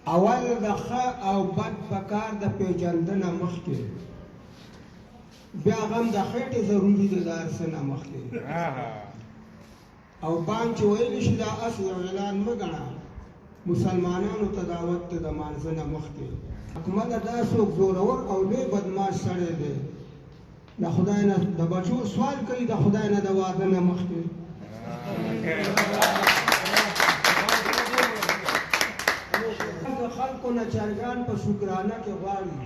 اول د ښه او بد په کار د پیژندنه مخکې بیا غم د خېټې ضروري دی د هر څه نه مخکې او بام چې ویلی شي دا اس یو اعلان مه ګڼه مسلمانانو ته دعوت دی د مانځه نه مخکې حکومته دا څوک زورور او لوی بدماش سړی دی د خدای نه د بچو سوال کوي د خدای نه د واده نه مخکې خلکو نه چرګان په شکرانه کې غواړي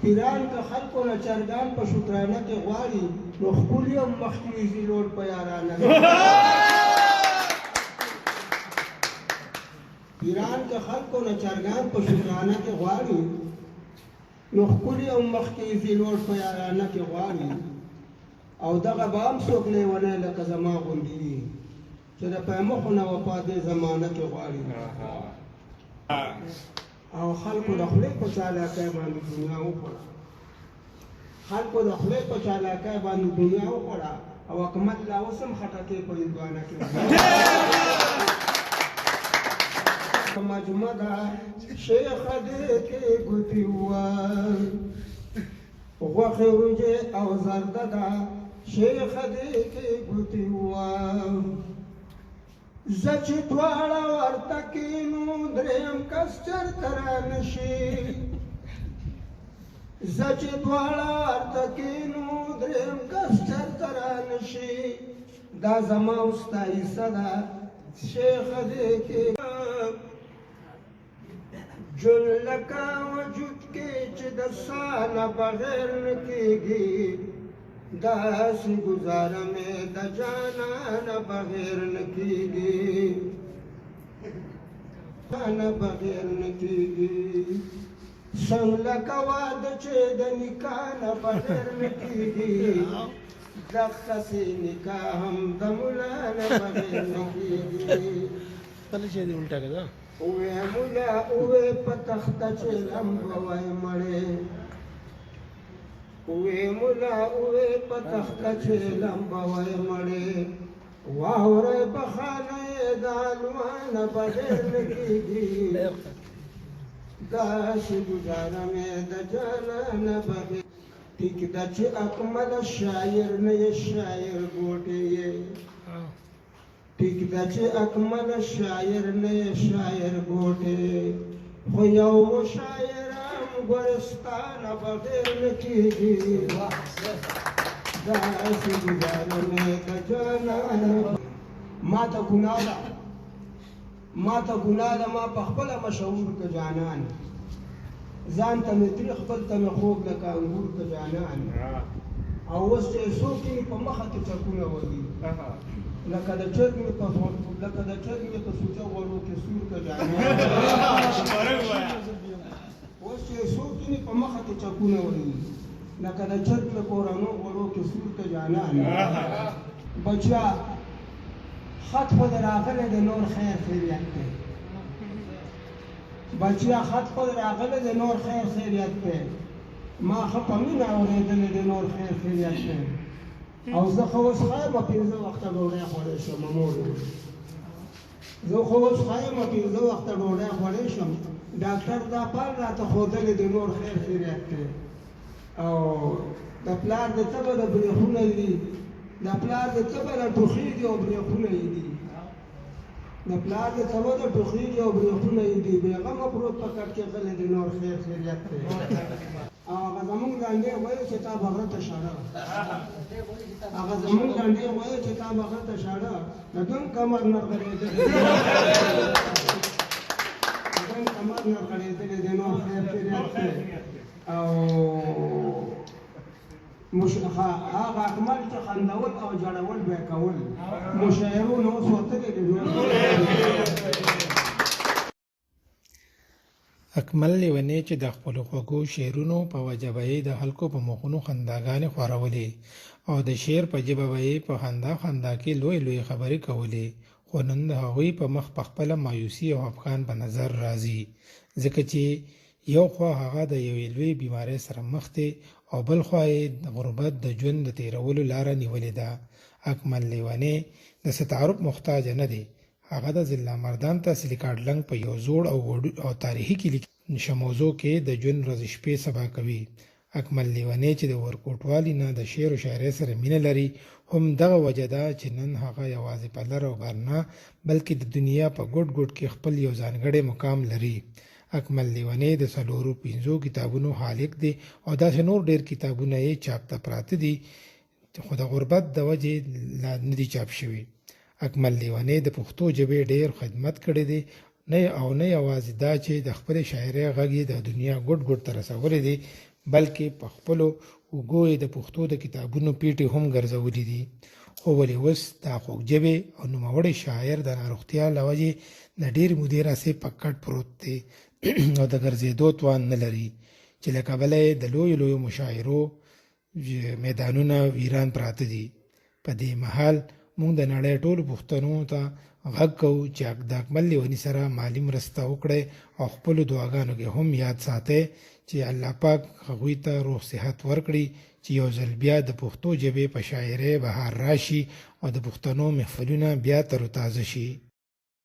پیران که خلکو نه چرګان په شکرانه کې غواړي نو ښکلي هم مخکې وځي لوړ په یارانه پیران که خلکو نه چرګان په شکرانه کې غواړي نو ښکلي هم مخکې وځي لوړ په یارانه کې غواړي او دغه به هم څوک لیونی لکه زما غوندې وي چې د پیمخو نه وفا دې زمانه کې غواړي او خلکو د خولې په چالاکۍ باندې دنیا وخوړه خلکو د خولې په چالاکۍ باندې دنیا وخوړه او حکومت لا اوس هم خټکې په هندوانه کې مجمع ده شیخه دې کې ګوتې ووایه غوښې وریجې او زرده ده شیخه دې کې ګوتې ووایه زه چې دواړه ورته کینو دریم کس چرته رانشي زه چې دواړه ورته کینو دریم کس چرته رانشي دا زما ستا حصه ده شیخه دې کې ژوند لکه وجود کې چې د ساه نه بغیر نه کېږي داسې گزاره مې د جانانه بغیر نه کېږي نه بغیر نه کېږي څنګ لکه واده چې د نکاح نه بغیر نه کېږي دغسې نکاح هم د ملا نه بغیر نه کېږي اوې ملا اوې په تخته چې لمبه وای مړې اوې ملا اوې په تخته چې لمبه وای مړې واورئ په خانه یې د الوانه بغیر نه کېږي داسې ګزاره مې د جانانه بغیر ټیک ده چې اکمله شاعر نه یې شاعر ګوټې یې ټیک ده چې اکمله شاعر نه یې شاعر ګوټې خو یو مشاعر ګورستانه بغیر نه کېږي داسې ګزاره مې د جانانه ما ته ګناه ده ما په خپله مشهور که جانان ځان ته مې تریخ بل ته مې خوږ لکه انګور که جانان او اوس چې څوک یې په مخه کې چکونه وهي لکه د چرګ مې په سوچه غوړو کې سور که جانان اوس چې څوک یې په مخه کې چکونه وهي لکه د چرګ مې په ورانو غوړو کې سور که جانان بچیا خط خود راغلی د نور خیر خیریت دی بچیا خط خود راغلی د نور خیر خیریت دی ما ښه په مینه اورېدلی د نور خیر خیریت دی او زه خو اوس ښایم 5 وخته ډوډۍ خوړی شم مور زه خو اوس ښایم 5 وخته ډوډۍ خوړی شم ډاکټر دا پال راته ښودلی د نور خیر خیریت دی او د پلار د تبه د برېښونه دي د پلار د تبه نه ټوخېږي او برېښونه یې دي د پلار د تبه نه ټوخېږي او برېښونه یې دي بېغمه پروت په کټ کې غلی د نور خیر خیریت دی او هغه زمونږ ډانډې وایي چې تا به غره ته شاړه هغه زمونږ ډانډې وایي چې تا به غره ته شاړه د ګنګ کمر نه غړېدلې د نور خیر خیریت دی او هغه اکمل چې خندول او جړول به یې کول مشاعرونه اوس وتلي دي اکمل لیونی چې د خپلو خوږو شعرونو په وجه به یې د خلکو په مخونو خنداګانې خورولې او د شعر په ژبه به یې په خندا کې لوی خبرې کولې خو نن د هغوی په مخ په خپله مایوسي او افغان په نظر راځي ځکه چې یو خوا هغه د یوې لوی بیمارۍ سره مخ دی او بل خوا یې د غربت د ژوند د تیرولو لاره نیولې ده. اکمل لیونی د ستعارف محتاج نه دی، هغه د ضلع مردان تحصیلي کارډلنګ په یو زوړ او تاریخي کلي شموزو کې د ژوند ورځې شپې سبا کوي. اکمل لیونی چې د ورکوټوالي نه د شعر و شاعرۍ سره مینه لري، هم دغه وجه ده چې نن هغه یوازې په لر او بر نه بلکې د دنیا په ګوټ ګوټ کې خپل یو ځانګړی مقام لري. اکمل لیونی د 4-5 کتابونو خالق دی او داسې نور ډیر کتابونه یې چاپ ته پراته دي خو د غربت د وجې لا نه دي چاپ شوي. اکمل لیونی د پښتو ژبې ډیر خدمت کړی دی، نه یوازې دا چې د خپلې شاعرۍ غږ یې د دنیا ګوټ ګوټ ته رسولی دی بلکې په خپلو اوږو یې د پښتو د کتابونو پیټې هم ګرځولي دي. خو ولې اوس دا خوږژبې او نوموړی شاعر د ناروغتیا له وجې د ډېرې مودې راسې په کټ پروت دی او د ګرځېدو توان نه لري چې له کبله یې د لویو مشاعرو میدانونه ویران پراته دي. په دې مهال موږ د نړۍ ټولو پښتنو ته غږ کوو چې د اکمل لیوني سره مالي مرسته وکړئ او خپلو دعاګانو کې هم یاد ساتئ چې الله پاک هغوی ته روغ صحت ورکړي چې یو ځل بیا د پښتو ژبې په شاعرۍ بهار راشي او د پښتنو محفلونه بیا تر و تازه شي.